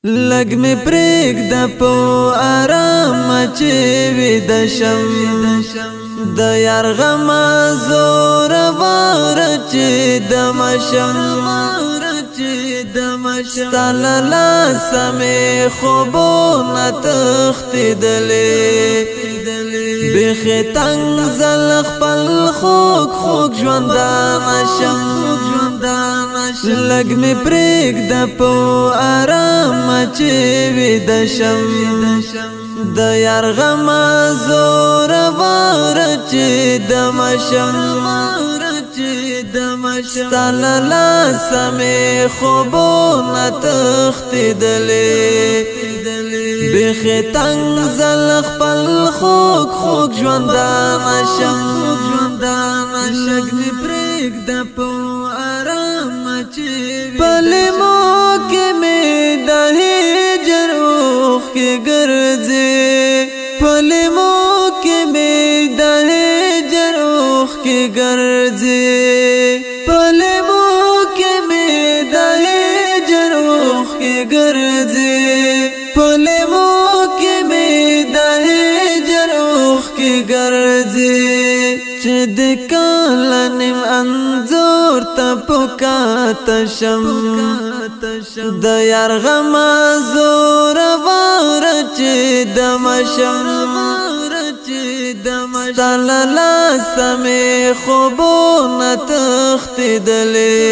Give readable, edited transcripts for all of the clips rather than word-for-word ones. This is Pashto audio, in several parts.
لګ می پریک د په آرام چې وې د شم د یار غم زور وار چې د مشم ستالالا سمې خوبونه تښتېدلې بیخي تنګ زل خپل خوږ ژوندانه شم لګ می پرېږده په آرام چې ویده شم د یار غم زوروره چې دمه شم ستا له لاسه مې خوبونه تښتېدلې بیخي تنګ زل خپل خوږ ژوندانه شم لږ مې پرېږده په آرامه چې په لیمو کې مې د هجر اوښکې ګرځې په لیمو کې مې د هجر اوښکې ګرځې په لیمو کې مې د هجر اوښکې ګرځې په لیمو کې مې د هجر اوښکې ګرځې چې د کاله نیم انځور ته پکاته شم د یار غم زوروره چې دمه شم ستا له لاسه مې خوبونه تښتېدلې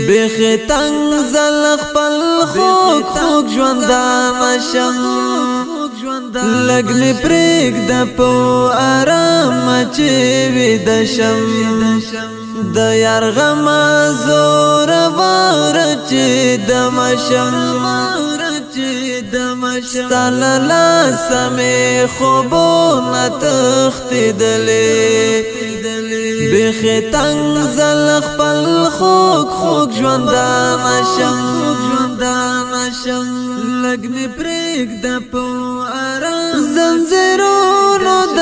بیخي تنګ زل خپل خوږ ژوندانه شم لږ مې پرېږده په آرامه چې ویده شم د یار غم زوروره چې دمه شم ستا له لاسه مې خوبونه تښتېدلې بیخي تنګ زل خپل خوږ ژوندانه شم لږ مې پرېږده په آرام زنځیرونو د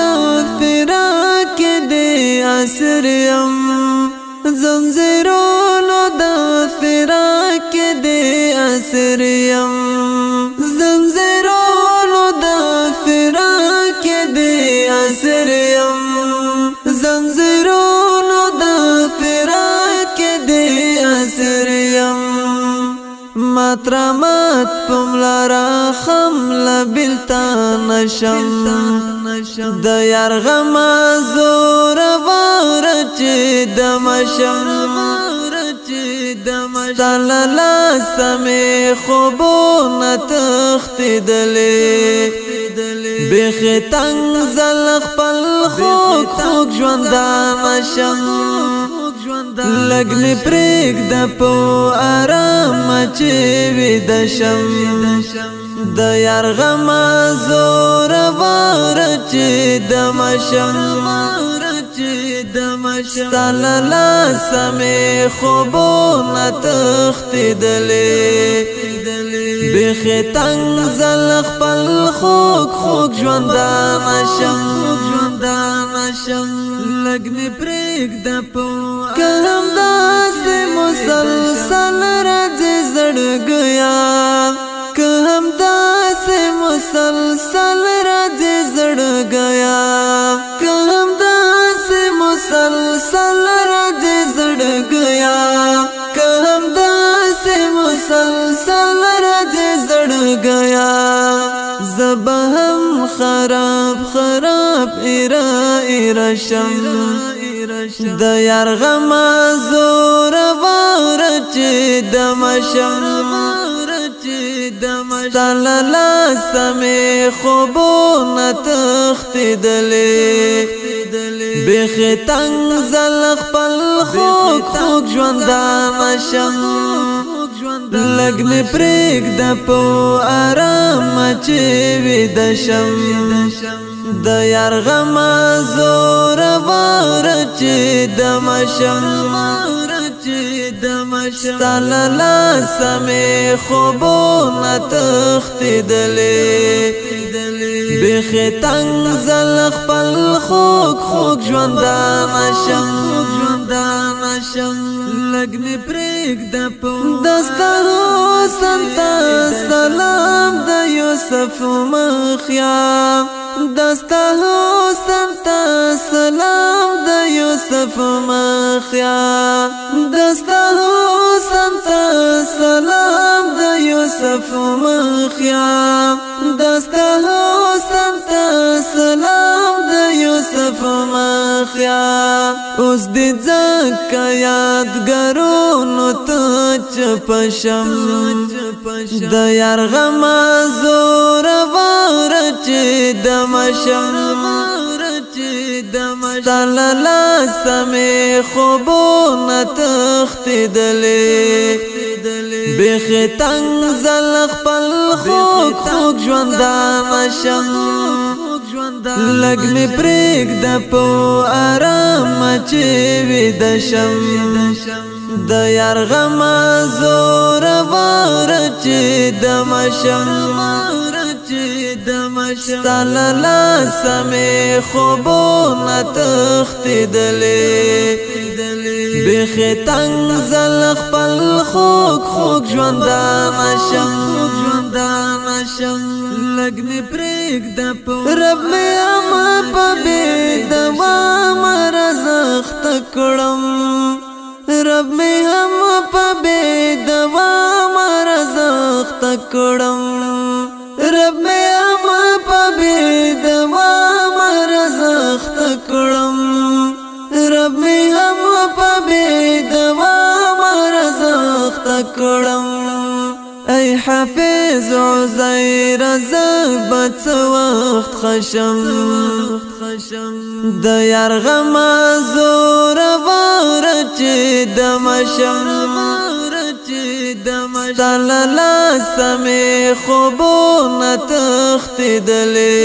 فراق دې اسیر یم زنځیرونو د فراق دې اسیر یم زنځیرونو د فراق دې اسیر یم زنځیرونو د فراق دې اسیر یم ماترامات پملارا خم لبلتا نشم د یار غم زوروره چې دمه شم ستا له لاسه مې خوبونه تښتېدلې بیخي تنګ زل خپل خوږ ژوندانه شم لږ مې پرېږده په آرامه چې ویده شم د یار غم زوروره چې دمه شم ستا له لاسه مې خوبونه تښتېدلې بیخي تنګ زل خپل خوږ ژوندانه شم لږ مې پرېږده په که همداسې مسلسل راځي زړګیا که همداسې مسلسل راځي زړګیا که همداسې مسلسل راځي زړګیا که همداسې مسلسل راځي زړګیا زه به هم خراب ایره شم د یار غم زوروره چې دمه شم ستا له لاسه مې خوبونه تښتېدلې بیخي تنګ زل خپل خوږ ژوندانه شم لږ مې پرېږده په آرامه چې ویده شم د یار غم زوروره چې دمه شم ستا له لاسه مې خوبونه تښتېدلې بیخي تنګ زل خپل خوږ ژوندانه شم لږ مې پرېږده په دستا حسن ته یوسف مخیا دستا حسن تا سلام د یوسف مخیا دستا حسن تا سلام د یوسف مخیا دستا حسن تا سلام د یوسف مخیا اوس دې ځکه یادګارونو ته چپشم د یار غم زورور چې د مشم ستاله سمې خوبونه تښتېدلې بیخي تنګ زل خپل خوږ ژوندانه شم لږ مې پرېږده په ارامه چې ویده شم د یار غم زورور چې د مشم ستاله سمې خوبونه تښتېدلې بیخي تنګ زل خپل خوږ ژوندانه شم لږ مې پرېږده په رب مې هم په بې دوامه رزخته کړم رب مې هم په بې دوامه رزخته کړم رب مې هم په بې دوامه رزخته کړم رب مې هم په بې دوامه رزخته کړم ای حافظ عزیر زبت څه وخت خشم د یار غم زورور چې د مشم ستاله سمې خوبونه تښتېدلې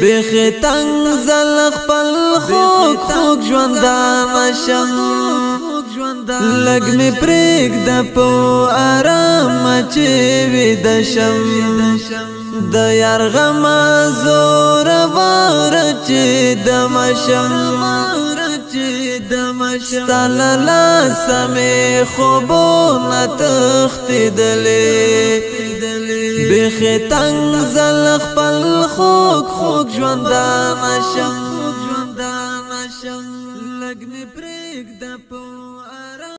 بیخي تنګ زل خپل خوږ ژوندانه شم لږ مې پرېږده په ارامه چې ویده شم د یار غم زورور چې د مشم ستاله سمې خوبونه تښتېدلې بیخي تنګ زل خپل خوږ ژوندانه شم